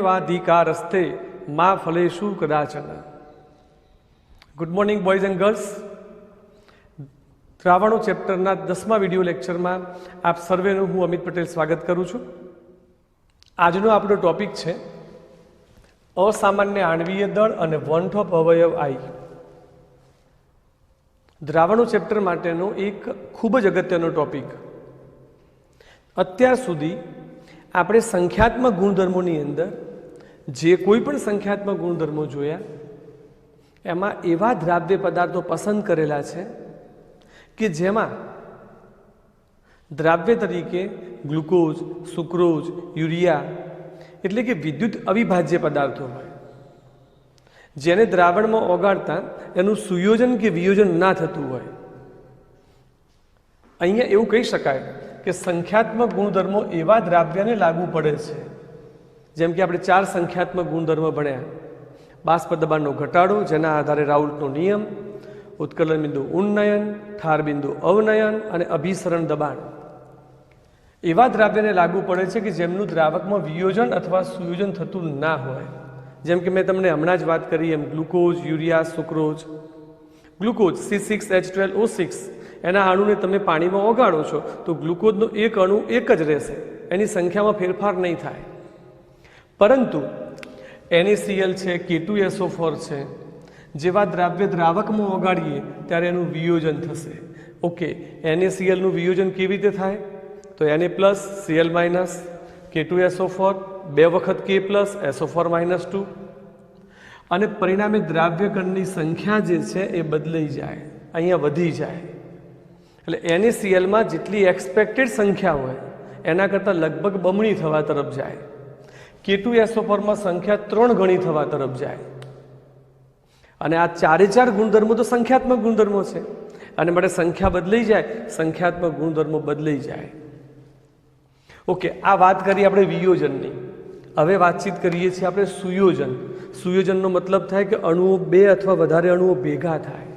વાધિકારસ્તે મા ફલેષુ કદાચન. Good morning boys and girls. દ્રાવણો ચેપ્ટરના 10મા વિડીયો લેક્ચરમાં આપ સર્વેનું હું અમિત પટેલ સ્વાગત કરું છું. આજનો આપણો ટોપિક છે અસામાન્ય આણ્વીય દળ અને વન-ઠોપ અવયવ આઈ. દ્રાવણો ચેપ્ટર માટેનો એક ખૂબ જ અગત્યનો ટોપિક. અત્યાર સુધી આપણે સંખ્યાત્મક ગુણધર્મોની અંદર જે કોઈ પણ સંખ્યાત્મક ગુણધર્મો જોયા એમાં એવા દ્રાવ્ય પદાર્થો પસંદ કરેલા છે કે જેમાં દ્રાવ્ય તરીકે ગ્લુકોઝ, સુક્રોઝ, યુરિયા એટલે કે વિદ્યુત અવિભાજ્ય પદાર્થો હોય, જેને દ્રાવણમાં ઓગાળતા એનું સુયોજન કે વિયોજન ના થતું હોય. અહીંયા એવું કહી શકાય કે સંખ્યાત્મક ગુણધર્મો એવા દ્રાવ્યને લાગુ પડે છે, જેમ કે આપણે 4 સંખ્યાત્મક ગુણધર્મો ભણ્યા: બાષ્પ દબાણનો ઘટાડો, જેના આધારે રાઉલ્ટનો નિયમ, ઉત્કલન બિંદુ ઉન્નયન, ઠાર બિંદુ અવનયન અને અભિસરણ દબાણ. એવા દ્રાવ્યને લાગુ પડે છે કે જેમનું દ્રાવકમાં વિયોજન અથવા સુયોજન થતું ના હોય. જેમ કે મેં તમને હમણાં જ વાત કરી એમ glucose, urea, sucrose. Glucose C6H12O6 એના અણુને તમે પાણીમાં ઓગાળો છો તો ગ્લુકોઝનો એક અણુ એક જ રહેશે, એની સંખ્યામાં ફેરફાર નહીં થાય. પરંતુ NaCl છે, K2SO4 છે, જેવા દ્રાવ્ય દ્રાવકમાં ઓગાળીએ ત્યારે એનું વિયોજન થશે. ઓકે, NaClનું વિયોજન કેવી રીતે થાય? તો Na+, Cl-, K2SO4, 2 વખત K+, SO4-2, અને પરિણામે દ્રાવ્ય કણની સંખ્યા જે છે એ બદલાઈ જાય, અહીંયા વધી જાય. એટલે NaClમાં જેટલી એક્સપેક્ટેડ સંખ્યા હોય એના કરતાં લગભગ બમણી થવા તરફ જાય. K2SO4માં સંખ્યા 3 ગણી થવા તરફ જાય. અને આ 4 ગુણધર્મો તો સંખ્યાત્મક ગુણધર્મો છે, અને માટે સંખ્યા બદલાઈ જાય, સંખ્યાત્મક ગુણધર્મો બદલાઈ જાય. ઓકે, આ વાત કરી આપણે વિયોજનની. હવે વાતચીત કરીએ છીએ આપણે સુયોજન. સુયોજનનો મતલબ થાય કે અણુઓ 2 અથવા વધારે અણુઓ ભેગા થાય.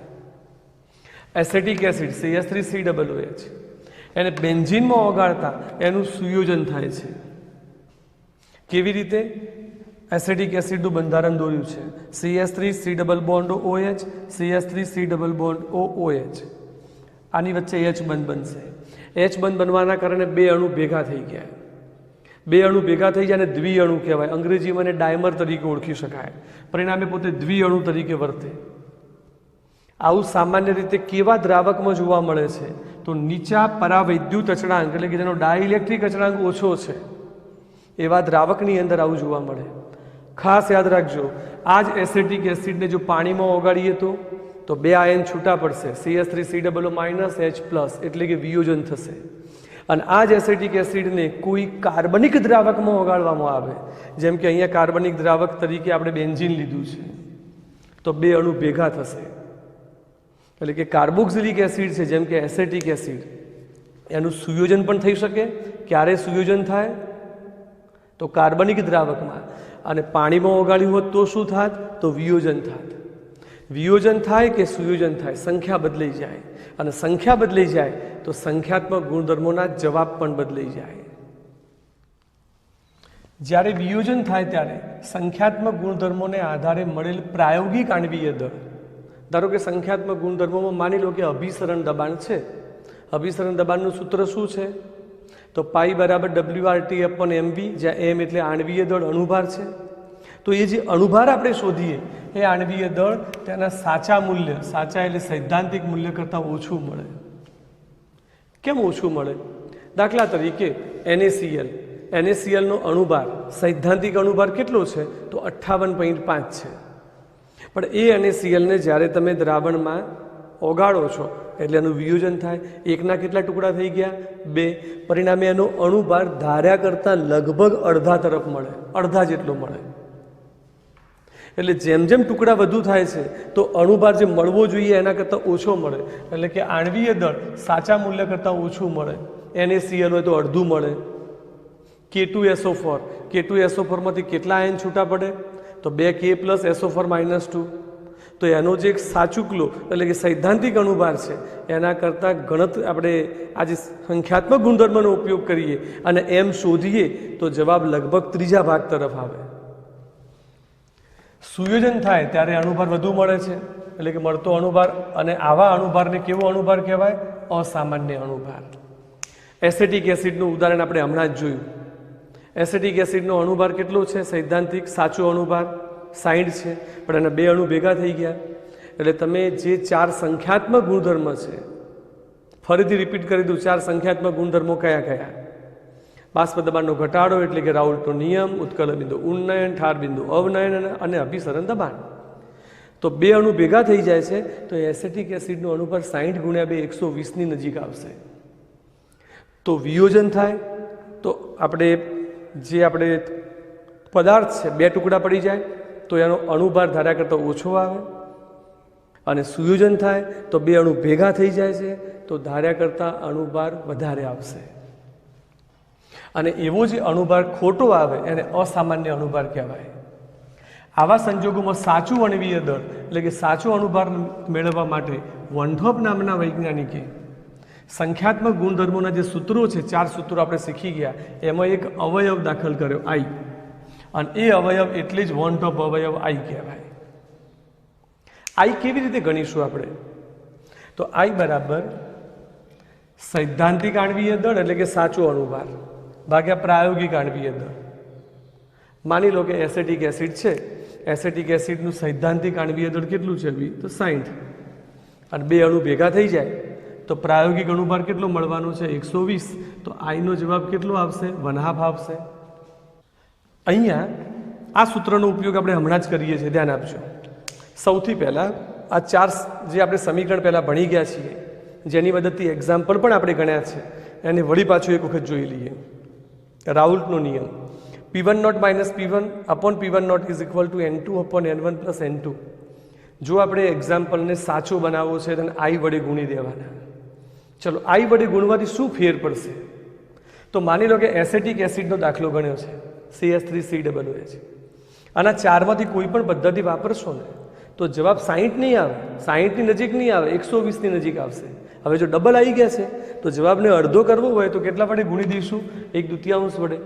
એસેટિક એસિડ CH3COOH એને બેન્ઝીનમાં ઓગાળતા એનું સુયોજન થાય છે. કેવી રીતે? એસિડિક એસિડનું બંધારણ દોર્યું છે CH3C=OH, CH3C=OH. આની વચ્ચે H બંધ બનશે. H બંધ બનવાના કારણે 2 અણુ ભેગા થઈ ગયા. 2 અણુ ભેગા થઈ જાય અને દ્વિઅણુ કહેવાય. અંગ્રેજીમાં એને ડાયમર તરીકે ઓળખી શકાય. પરિણામે પોતે દ્વિઅણુ તરીકે વર્તે. આવું સામાન્ય રીતે કેવા દ્રાવકમાં જોવા મળે છે? તો નીચા પરાવૈદ્યુત અચળાંક એટલે કે જેનો ડાઇલેક્ટ્રિક અચળાંક ઓછો છે એવા દ્રાવકની અંદર આવું જોવા મળે. ખાસ યાદ રાખજો, આ જ એસિટિક એસિડને જો પાણીમાં ઓગાળીએ તો 2 આયન છૂટા પડશે, CH3COO- H+, એટલે કે વિયોજન થશે. અને આ જ એસિટિક એસિડને કોઈ કાર્બનિક દ્રાવકમાં ઓગાળવામાં આવે, જેમ કે અહીંયા કાર્બનિક દ્રાવક તરીકે આપણે બેન્ઝીન લીધું છે, તો 2 અણુ ભેગા થશે. એટલે કે કાર્બોક્સિલિક એસિડ છે, જેમ કે એસેટિક એસિડ, એનું સુયોજન પણ થઈ શકે. ક્યારે સુયોજન થાય? તો કાર્બનિક દ્રાવકમાં. અને પાણીમાં ઓગાળ્યું હોત તો શું થાત? તો વિયોજન થાત. વિયોજન થાય કે સુયોજન થાય, સંખ્યા બદલાઈ જાય. અને સંખ્યા બદલાઈ જાય તો સંખ્યાત્મક ગુણધર્મોના જવાબ પણ બદલાઈ જાય. જ્યારે વિયોજન થાય ત્યારે સંખ્યાત્મક ગુણધર્મોને આધારે મળેલ પ્રાયોગિક આણ્વીય દળ. ધારો કે સંખ્યાત્મક ગુણધર્મોમાં માની લો કે અભિસરણ દબાણ છે. અભિસરણ દબાણનું સૂત્ર શું છે? તો પાઈ બરાબર WRT/mv, જ્યાં m એટલે આણ્વીય દળ, અણુભાર છે. તો એ જે અણુભાર આપણે શોધીએ એ આણ્વીય દળ તેના સાચા મૂલ્ય, સાચા એટલે સૈદ્ધાંતિક મૂલ્ય કરતાં ઓછું મળે. કેમ ઓછું મળે? દાખલા તરીકે NaClનો અણુભાર, સૈદ્ધાંતિક અણુભાર કેટલો છે? તો 58.5 છે. પણ એ NaClને જ્યારે તમે દ્રાવણમાં ઓગાળો છો એટલે એનું વિયોજન થાય. એકના કેટલા ટુકડા થઈ ગયા? 2. પરિણામે એનો અણુભાર ધાર્યા કરતાં લગભગ અડધા તરફ મળે, અડધા જેટલો મળે. એટલે જેમ જેમ ટુકડા વધુ થાય છે તો અણુભાર જે મળવો જોઈએ એના કરતાં ઓછો મળે. એટલે કે આણ્વીય દળ સાચા મૂલ્ય કરતાં ઓછું મળે. NaCl હોય તો અડધું મળે. K2SO4માંથી કેટલા આયન છૂટા પડે? તો 2K + SO4-2. તો એનો જે એક સાચુકલો એટલે કે સૈદ્ધાંતિક અણુભાર છે એના કરતાં આપણે આ જે સંખ્યાત્મક ગુણધર્મનો ઉપયોગ કરીએ અને એમ શોધીએ તો જવાબ લગભગ ત્રીજા ભાગ તરફ આવે. સુયોજન થાય ત્યારે અણુભાર વધુ મળે છે, એટલે કે મળતો અણુભાર, અને આવા અણુભારને કેવો અણુભાર કહેવાય? અસામાન્ય અણુભાર. એસેટિક એસિડનું ઉદાહરણ આપણે હમણાં જ જોયું. એસેટિક એસિડનો અણુભાર કેટલો છે? સૈદ્ધાંતિક સાચો અણુભાર 60 છે, પણ એના 2 અણુ ભેગા થઈ ગયા. એટલે તમે જે 4 સંખ્યાત્મક ગુણધર્મ છે, ફરીથી રિપીટ કરી દઉં, 4 સંખ્યાત્મક ગુણધર્મો કયા કયા? બાષ્પ દબાણનો ઘટાડો એટલે કે રાઉલ્ટનો નિયમ, ઉત્કલન બિંદુ ઉન્નયન, ઠાર બિંદુ અવનયન અને અભિસરણ દબાણ. તો 2 અણુ ભેગા થઈ જાય છે તો એસેટિક એસિડનો અણુભાર 60 ગુણ્યા 2 120ની નજીક આવશે. તો વિયોજન થાય તો આપણે પદાર્થ છે 2 ટુકડા પડી જાય તો એનો અણુભાર ધાર્યા કરતાં ઓછો આવે, અને સુયોજન થાય તો 2 અણુ ભેગા થઈ જાય છે તો ધાર્યા કરતાં અણુભાર વધારે આવશે. અને એવો જે અણુભાર ખોટો આવે એને અસામાન્ય અણુભાર કહેવાય. આવા સંજોગોમાં સાચું અણવીય દળ એટલે કે સાચો અણુભાર મેળવવા માટે વનઠોપ નામના વૈજ્ઞાનિકે સંખ્યાત્મક ગુણધર્મોના જે સૂત્રો છે, 4 સૂત્રો આપણે શીખી ગયા, એમાં એક અવયવ દાખલ કર્યો આઈ, અને એ અવયવ એટલે જ વનઠોપ અવયવ આઈ કહેવાય. આઈ કેવી રીતે ગણીશું આપણે? તો આઈ બરાબર સૈદ્ધાંતિક આણવીય દળ એટલે કે સાચો અણુભાર ભાગ્યા પ્રાયોગિક આણવીય દળ. માની લો કે એસેટિક એસિડ છે, એસેટિક એસિડનું સૈદ્ધાંતિક આણવીય દળ કેટલું છે? તો 60, અને 2 અણુ ભેગા થઈ જાય તો પ્રાયોગિક અણુભાર કેટલો મળવાનો છે? 120. તો આઈનો જવાબ કેટલો આવશે? 1/2 આવશે. અહીંયા આ સૂત્રનો ઉપયોગ આપણે હમણાં જ કરીએ છીએ, ધ્યાન આપજો. સૌથી પહેલાં આ 4 જે આપણે સમીકરણ પહેલાં ભણી ગયા છીએ, જેની મદદથી એક્ઝામ્પલ પણ આપણે ગણ્યા છે, એને વળી પાછું એક વખત જોઈ લઈએ. રાઉલ્ટનો નિયમ P1 not minus P1 upon P1 not is equal to N2 upon N1 plus N2. જો આપણે એક્ઝામ્પલને સાચો બનાવવો છે તો આઈ વડે ગુણી દેવાના. ચલો, આઈ વડે ગુણવાથી શું ફેર પડશે? તો માની લો કે એસેટિક એસિડનો દાખલો ગણ્યો છે, CH3COOH. આના 4માંથી કોઈ પણ પદ્ધતિ વાપરશો ને તો જવાબ 60 નહીં આવે, 60ની નજીક નહીં આવે, 120ની નજીક આવશે. હવે જો ડબલ આવી ગયા છે તો જવાબને અડધો કરવો હોય તો કેટલા વડે ગુણી દઈશું? 1/2 વડે,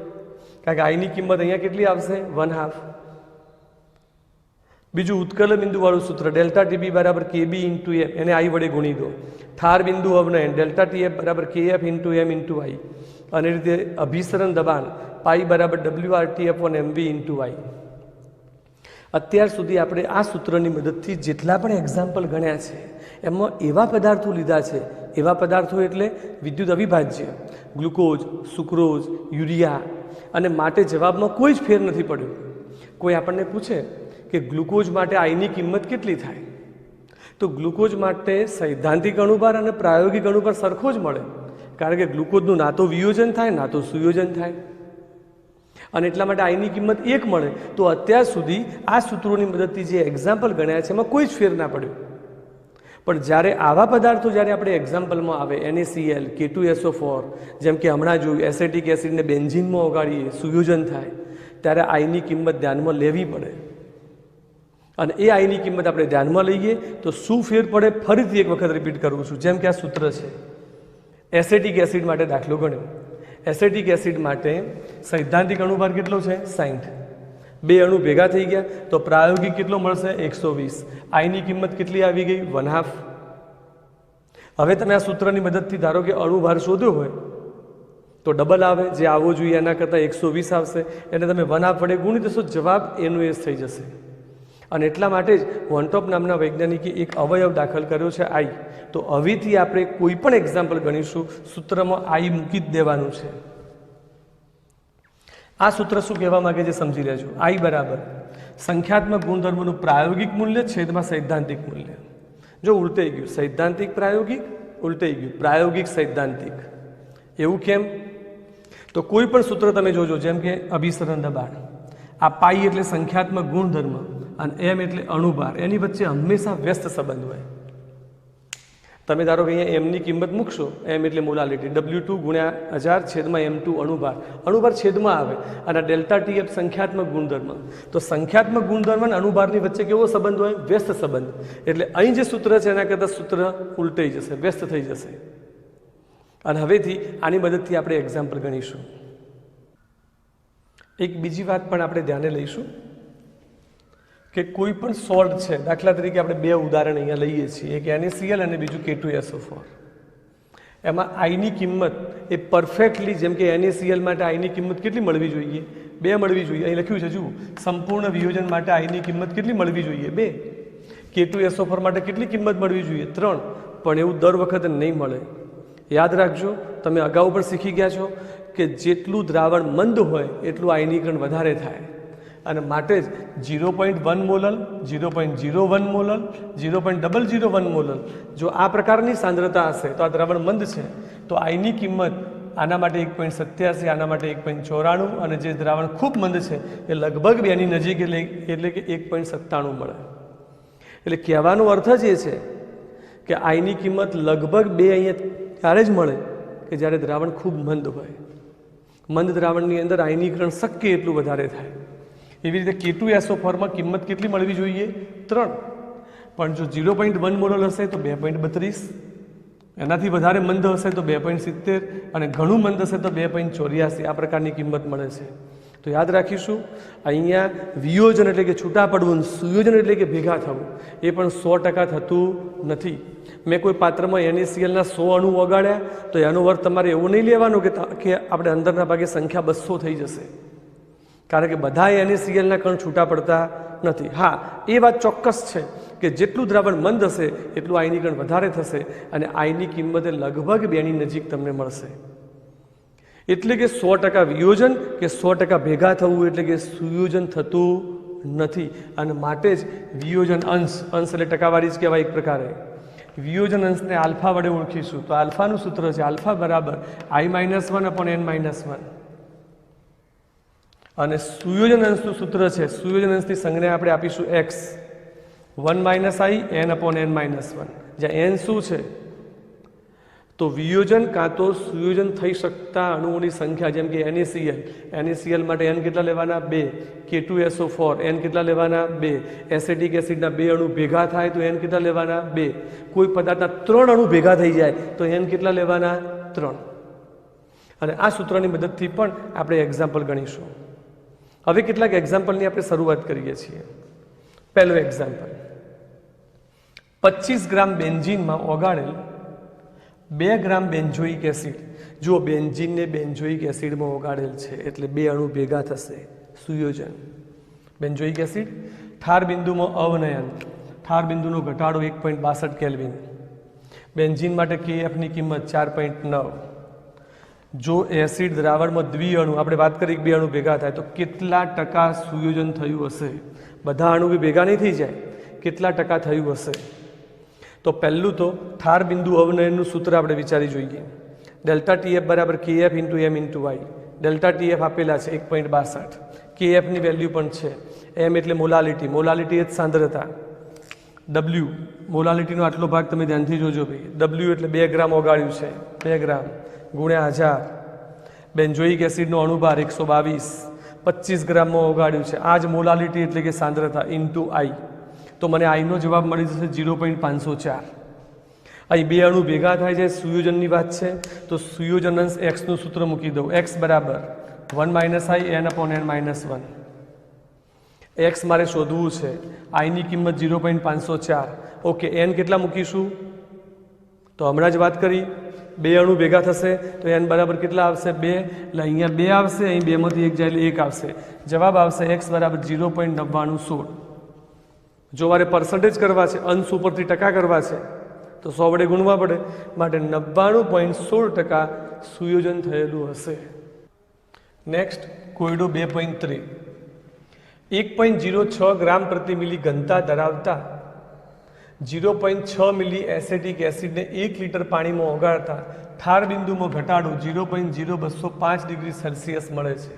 કારણ કે આઈની કિંમત અહીંયા કેટલી આવશે? 1/2. બીજું ઉત્કલન બિંદુવાળું સૂત્ર ડેલ્ટા ટીબી બરાબર KB ઇન્ટુ એમ, એને આઈ વડે ગુણી દો. ઠાર બિંદુ અવનયન ડેલ્ટા TF બરાબર KF into M into I, અને રીતે અભિસરણ દબાણ પાઈ બરાબર WRT upon MV into I. અત્યાર સુધી આપણે આ સૂત્રની મદદથી જેટલા પણ એક્ઝામ્પલ ગણ્યા છે એમાં એવા પદાર્થો લીધા છે, એવા પદાર્થો એટલે વિદ્યુત અવિભાજ્ય, ગ્લુકોઝ, સુક્રોઝ, યુરિયા, અને માટે જવાબમાં કોઈ જ ફેર નથી પડ્યો. કોઈ આપણને પૂછે કે ગ્લુકોઝ માટે આઈની કિંમત કેટલી થાય, તો ગ્લુકોઝ માટે સૈદ્ધાંતિક અણુભાર અને પ્રાયોગિક અણુભાર સરખો જ મળે, કારણ કે ગ્લુકોઝનું ના તો વિયોજન થાય ના તો સુયોજન થાય, અને એટલા માટે આઈની કિંમત 1 મળે. તો અત્યાર સુધી આ સૂત્રોની મદદથી જે એક્ઝામ્પલ ગણ્યા છે એમાં કોઈ જ ફેર ના પડ્યો. પણ જ્યારે આવા પદાર્થો જ્યારે આપણે એક્ઝામ્પલમાં આવે, NaCl, K2SO4, જેમ કે હમણાં જોયું એસેટિક એસિડને બેન્ઝીનમાં ઓગાળીએ, સુયોજન થાય, ત્યારે આઈની કિંમત ધ્યાનમાં લેવી પડે. અને એ આઈની કિંમત આપણે ધ્યાનમાં લઈએ તો શું ફેર પડે? ફરીથી એક વખત રિપીટ કરું છું. જેમ કે આ સૂત્ર છે, એસેટિક એસિડ માટે દાખલો ગણ્યો. એસેટિક એસિડ માટે સૈદ્ધાંતિક અણુભાર કેટલો છે? 60. 2 અણુ ભેગા થઈ ગયા તો પ્રાયોગિક કેટલો મળશે? 120. આઈની કિંમત કેટલી આવી ગઈ? 1/2. હવે તમે આ સૂત્રની મદદથી ધારો કે અણુભાર શોધ્યો હોય તો ડબલ આવે, જે આવવો જોઈએ એના કરતાં 120 આવશે, એટલે તમે 1/2 વડે ગુણી દેશો, જવાબ એનો એ થઈ જશે. અને એટલા માટે જ વનટોપ નામના વૈજ્ઞાનિકે એક અવયવ દાખલ કર્યો છે આઈ. તો હવેથી આપણે કોઈ પણ એક્ઝામ્પલ ગણીશું, સૂત્રમાં આઈ મૂકી જ દેવાનું છે. આ સૂત્ર શું કહેવા માંગે છે સમજી લેજો. આઈ બરાબર સંખ્યાત્મક ગુણધર્મોનું પ્રાયોગિક મૂલ્ય છેદમાં સૈદ્ધાંતિક મૂલ્ય. જો ઉલટાઈ ગયું, સૈદ્ધાંતિક પ્રાયોગિક, ઉલટાઈ ગયું પ્રાયોગિક સૈદ્ધાંતિક. એવું કેમ? તો કોઈ પણ સૂત્ર તમે જોજો, જેમ કે અભિસરણ દબાણ, આ પાઈ એટલે સંખ્યાત્મક ગુણધર્મ અને એમ એટલે અણુભાર, એની વચ્ચે હંમેશા વ્યસ્ત સંબંધ હોય. તમે ધારો કે અહીંયા એમની કિંમત મૂકશો, એમ એટલે મોલાલિટી, W2 ગુણ્યા 1000 છેદમાં M2 અણુભાર, અણુભાર છેદમાં આવે, અને ડેલ્ટા TF સંખ્યાત્મક ગુણધર્મ. તો સંખ્યાત્મક ગુણધર્મ અને અણુભારની વચ્ચે કેવો સંબંધ હોય? વ્યસ્ત સંબંધ. એટલે અહીં જે સૂત્ર છે એના કરતાં સૂત્ર ઉલટાઈ જશે, વ્યસ્ત થઈ જશે. અને હવેથી આની મદદથી આપણે એક્ઝામ્પલ ગણીશું. એક બીજી વાત પણ આપણે ધ્યાને લઈશું કે કોઈ પણ સોલ્ટ છે, દાખલા તરીકે આપણે બે ઉદાહરણ અહીંયા લઈએ છીએ, એક NaCl અને બીજું K2SO4. એમાં આઈની કિંમત એ પરફેક્ટલી, જેમ કે NaCl માટે આઈની કિંમત કેટલી મળવી જોઈએ? 2 મળવી જોઈએ. અહીં લખ્યું છે જુઓ, સંપૂર્ણ વિયોજન માટે આઈની કિંમત કેટલી મળવી જોઈએ? 2. K2SO4 માટે કેટલી કિંમત મળવી જોઈએ? 3. પણ એવું દર વખતે નહીં મળે. યાદ રાખજો, તમે અગાઉ પણ શીખી ગયા છો કે જેટલું દ્રાવણ મંદ હોય એટલું આયનીકરણ વધારે થાય, અને માટે જ 0.1 મોલલ, 0.01 મોલલ, 0.001 મોલલ જો આ પ્રકારની સાંદ્રતા હશે તો આ દ્રાવણ મંદ છે, તો આઈની કિંમત આના માટે 1.87, આના માટે 1.94, અને જે દ્રાવણ ખૂબ મંદ છે એ લગભગ 2 ની નજીક એટલે કે 1.97 મળે. એટલે કહેવાનો અર્થ જ એ છે કે આઈની કિંમત લગભગ 2 અહીંયા ત્યારે જ મળે કે જ્યારે દ્રાવણ ખૂબ મંદ હોય. મંદ દ્રાવણની અંદર આયનીકરણ શક્ય એટલું વધારે થાય. એવી રીતે K2SO4 માં કિંમત કેટલી મળવી જોઈએ? 3. પણ જો 0.1 મોલર હશે તો 2.32, એનાથી વધારે મંદ હશે તો 2.70, અને ઘણું મંદ હશે તો 2.84. આ પ્રકારની કિંમત મળે છે. તો યાદ રાખીશું, અહીંયા વિયોજન એટલે કે છૂટા પડવું, સુયોજન એટલે કે ભેગા થવું, એ પણ 100% થતું નથી. મેં કોઈ પાત્રમાં NaClના 100 અણુ ઓગાળ્યા તો એનો અર્થ તમારે એવો નહીં લેવાનો કે આપણે અંદરના ભાગે સંખ્યા 200 થઈ જશે, કારણ કે બધા NaClના કણ છૂટા પડતા નથી. હા, એ વાત ચોક્કસ છે કે જેટલું દ્રાવણ મંદ હશે એટલું આયનીકરણ વધારે થશે, અને આયની કિંમતે લગભગ 2 ની નજીક તમને મળશે. એટલે કે 100% વિયોજન કે 100% ભેગા થવું એટલે કે સુયોજન થતું નથી, અને માટે જ વિયોજન અંશ એટલે ટકાવારી જ કહેવાય એક પ્રકારે. વિયોજન અંશને આલ્ફા વડે ઓળખીશું. તો આલ્ફાનું સૂત્ર છે આલ્ફા બરાબર I-1/n-1, અને સુયોજન અંશનું સૂત્ર છે, સુયોજન અંશની સંજ્ઞા આપણે આપીશું x, 1 - I/n/n-1, જ્યાં n શું છે? તો વિયોજન કાં તો સુયોજન થઈ શકતા અણુઓની સંખ્યા, જેમ કે NaCl માટે n કેટલા લેવાના? 2. K2SO4 n કેટલા લેવાના? 2. એસિટિક એસિડના 2 અણુ ભેગા થાય તો n કેટલા લેવાના? 2. કોઈ પદાર્થના 3 અણુ ભેગા થઈ જાય તો n કેટલા લેવાના? 3. અને આ સૂત્રની મદદથી પણ આપણે એક્ઝામ્પલ ગણીશું. હવે કેટલાક એક્ઝામ્પલની આપણે શરૂઆત કરીએ છીએ. પહેલું એક્ઝામ્પલ, 25 ગ્રામ બેન્ઝીનમાં ઓગાળેલ 2 ગ્રામ બેન્ઝોઇક એસિડ. જો બેન્ઝીનને બેન્ઝોઇક એસિડમાં ઓગાળેલ છે એટલે 2 અણુ ભેગા થશે, સુયોજન. બેન્ઝોઇક એસિડ ઠાર બિંદુમાં અવનયન, ઠાર બિંદુનો ઘટાડો 1.62 કેલ્વિન. બેન્ઝીન માટે KFની કિંમત 4.9. જો એસિડ દ્રાવણમાં દ્વિઅણુ, આપણે વાત કરી 2 અણુ ભેગા થાય તો કેટલા ટકા સુયોજન થયું હશે? બધા અણુ ભેગા નહીં થઈ જાય, કેટલા ટકા થયું હશે? તો પહેલું તો ઠાર બિંદુ અવનયનનું સૂત્ર આપણે વિચારી જોઈએ. ડેલ્ટા TF બરાબર KF × M × Y. Delta TF આપેલા છે 1.62, KFની વેલ્યુ પણ છે. M એટલે મોલાલિટી, મોલાલિટી એ જ સાંદ્રતા. W મોલાલિટીનો આટલો ભાગ તમે ધ્યાનથી જોજો ભાઈ. W એટલે 2 ગ્રામ ઓગાળ્યું છે, 2 ગ્રામ ગુણ્યા 1000. બેન્ઝોઇક એસિડનો અણુભાર 122, 25 ગ્રામમાં ઓગાળ્યું છે. આ જ મોલાલિટી એટલે કે સાંદ્રતા × I. તો મને આઈનો જવાબ મળી જશે 0.504. અહીં 2 અણુ ભેગા થાય છે, સુયોજનની વાત છે, તો સુયોજન અંશ એક્સનું સૂત્ર મૂકી દઉં. x બરાબર 1 - I/n/n-1. એક્સ મારે શોધવું છે, આઈની કિંમત 0.504. ઓકે, n કેટલા મૂકીશું? તો હમણાં જ વાત કરી, 2 અણુ ભેગા થશે તો n બરાબર કેટલા આવશે? 2. એટલે અહીંયા 2 આવશે, અહીં 2 માંથી 1 જાય એટલે 1 આવશે. જવાબ આવશે x બરાબર 0.9916. જો મારે પર્સન્ટેજ કરવા છે, અંશ ઉપરથી ટકા કરવા છે, તો 100 વડે ગુણવા પડે, માટે 99.16% સુયોજન થયેલું હશે. નેક્સ્ટ, કોયડો 2.3. 1.06 ગ્રામ પ્રતિ મિલી ઘનતા ધરાવતા 0.6 મિલી એસિટિક એસિડને 1 લીટર પાણીમાં ઓગાળતા ઠાર બિંદુમાં ઘટાડો 0.0205 ડિગ્રી સેલ્સિયસ મળે છે.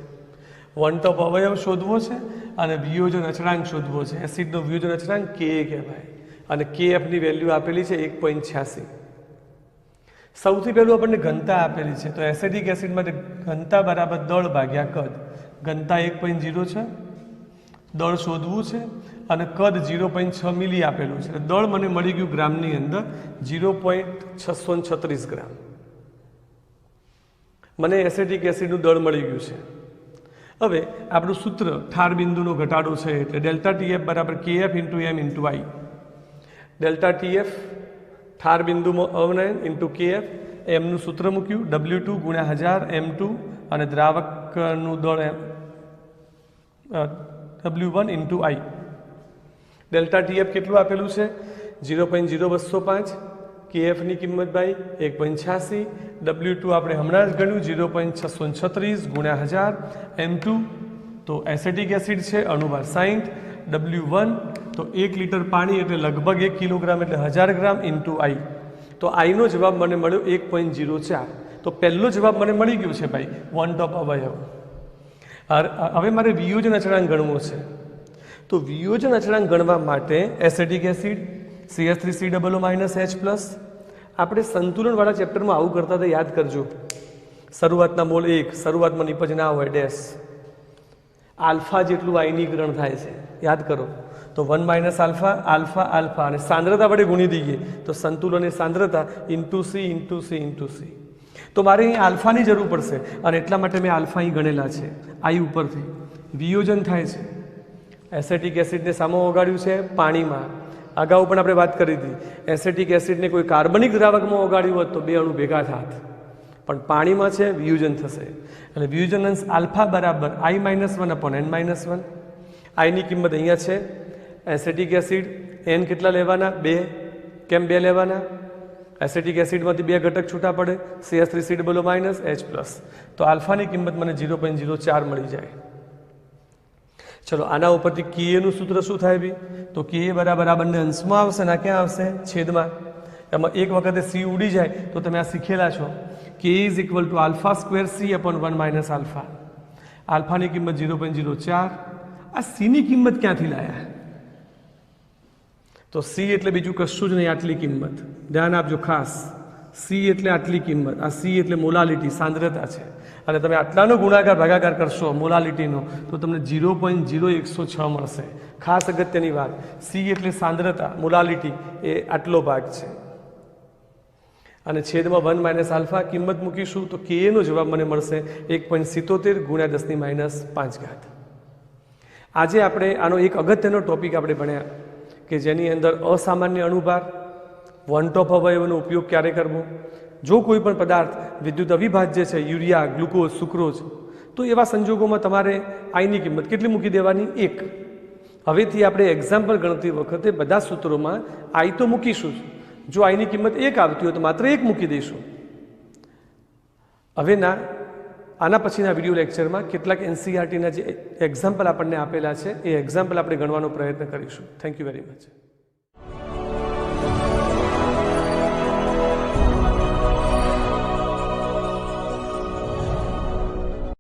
વન ટોપ અવયવ શોધવો છે અને વિયોજન અચળાંક શોધવો છે. એસિડનો વિયોજન અચળાંક Ka કહેવાય, અને KFની વેલ્યુ આપેલી છે 1.86. સૌથી પહેલું આપણને ઘનતા આપેલી છે, તો એસિડિક એસિડ માટે ઘનતા બરાબર દળ ભાગ્યા કદ. ઘનતા 1.0 છે, દળ શોધવું છે, અને કદ 0.6 મિલી આપેલું છે. દળ મને મળી ગયું ગ્રામની અંદર 0.636 ગ્રામ. મને એસિટિક એસિડનું દળ મળી ગયું છે. હવે આપણું સૂત્ર ઠાર બિંદુનો ઘટાડો છે એટલે ડેલ્ટા ટીએફ બરાબર KF into M into I. Delta TF ઠાર બિંદુમાં અવનયન ઇન્ટુ કેએફ, એમનું સૂત્ર મૂક્યું W2 ગુણ્યા 1000 M2 અને દ્રાવકનું દળ W1 into I. Delta TF કેટલું આપેલું છે 0.0205, કેએફની કિંમત ભાઈ 1.86, W2 આપણે હમણાં જ ગણ્યું 0.636 ગુણ્યા 1000, M2 તો એસિટિક એસિડ છે અણુભાર 60, W1 તો 1 લીટર પાણી એટલે લગભગ 1 કિલોગ્રામ એટલે 1000 ગ્રામ ઇન્ટુ આઈ. તો આઈનો જવાબ મને મળ્યો 1.04. તો પહેલો જવાબ મને મળી ગયો છે ભાઈ વન ટોપ અવયવ. હવે મારે વિયોજન અચળાંક ગણવો છે. તો વિયોજન અચળાંક ગણવા માટે એસિટિક એસિડ CH3COO- H+, આપણે સંતુલનવાળા ચેપ્ટરમાં આવું કરતા હતા, યાદ કરજો. શરૂઆતના મોલ 1, શરૂઆતમાં નિપજ ના હોય ડેશ, આલ્ફા જેટલું આયનીકરણ થાય છે, યાદ કરો. તો 1 - આલ્ફા આલ્ફા આલ્ફા અને સાંદ્રતા વડે ગુણી દઈએ તો સંતુલન એ સાંદ્રતા into C into C into C. તો મારે અહીં આલ્ફાની જરૂર પડશે અને એટલા માટે મેં આલ્ફા અહીં ગણેલા છે. આઈ ઉપરથી વિયોજન થાય છે. એસિટિક એસિડને સામો ઓગાળ્યું છે પાણીમાં. અગાઉ પણ આપણે વાત કરી હતી, એસિટિક એસિડને કોઈ કાર્બનિક દ્રાવકમાં ઓગાળ્યું હોત તો બે અણુ ભેગા થાત, પણ પાણીમાં છે વિયોજન થશે. એટલે વિયોજન અંશ આલ્ફા બરાબર I-1/n-1. આઈની કિંમત અહીંયા છે. એસિટિક એસિડ એન કેટલા લેવાના 2. કેમ 2 લેવાના? એસિટિક એસિડમાંથી 2 ઘટક છૂટા પડે CH3COO- H+. તો આલ્ફાની કિંમત મને 0.04 મળી જાય. ચલો આના ઉપરથી કેએનું સૂત્ર શું થાય બી? તો કે બરાબર આ બંને અંશમાં આવશે ને ક્યાં આવશે? છેદમાં. એમાં એક વખતે સી ઉડી જાય તો તમે આ શીખેલા છો. K is equal to α² C/1 - alpha. આલ્ફાની કિંમત 0.04. આ સીની કિંમત ક્યાંથી લાયા? તો સી એટલે બીજું કશું જ નહીં, આટલી કિંમત. ધ્યાન આપજો ખાસ. સી એટલે આટલી કિંમત. આ સી એટલે મોલાલિટી, સાંદ્રતા છે. અને તમે આટલાનો ગુણાકાર ભાગાકાર કરશો મોલાલિટીનો તો તમને 0.0106 મળશે. ખાસ અગત્યની વાત, સી એટલે સાંદ્રતા, મોલાલિટી એ આટલો ભાગ છે. અને છેદમાં 1 - આલ્ફા કિંમત મૂકીશું તો કે નો જવાબ મને મળશે 1.77 × 10⁵. આજે આપણે આનો એક અગત્યનો ટોપિક આપણે ભણ્યા કે જેની અંદર અસામાન્ય અણુભાર, વન ટોપ અવયવનો ઉપયોગ ક્યારે કરવો, જો કોઈ પણ પદાર્થ વિદ્યુત અવિભાજ્ય છે, યુરિયા, ગ્લુકોઝ, સુક્રોઝ, તો એવા સંજોગોમાં તમારે આઈની કિંમત કેટલી મૂકી દેવાની? 1. હવેથી આપણે એક્ઝામ્પલ ગણતી વખતે બધા સૂત્રોમાં આઈ તો મૂકીશું જ. જો આઈની કિંમત 1 આવતી હોય તો માત્ર 1 મૂકી દઈશું. હવેના આના પછીના વિડીયો લેક્ચરમાં કેટલાક NCERTના જે એક્ઝામ્પલ આપણને આપેલા છે એ એક્ઝામ્પલ આપણે ગણવાનો પ્રયત્ન કરીશું. Thank you very much.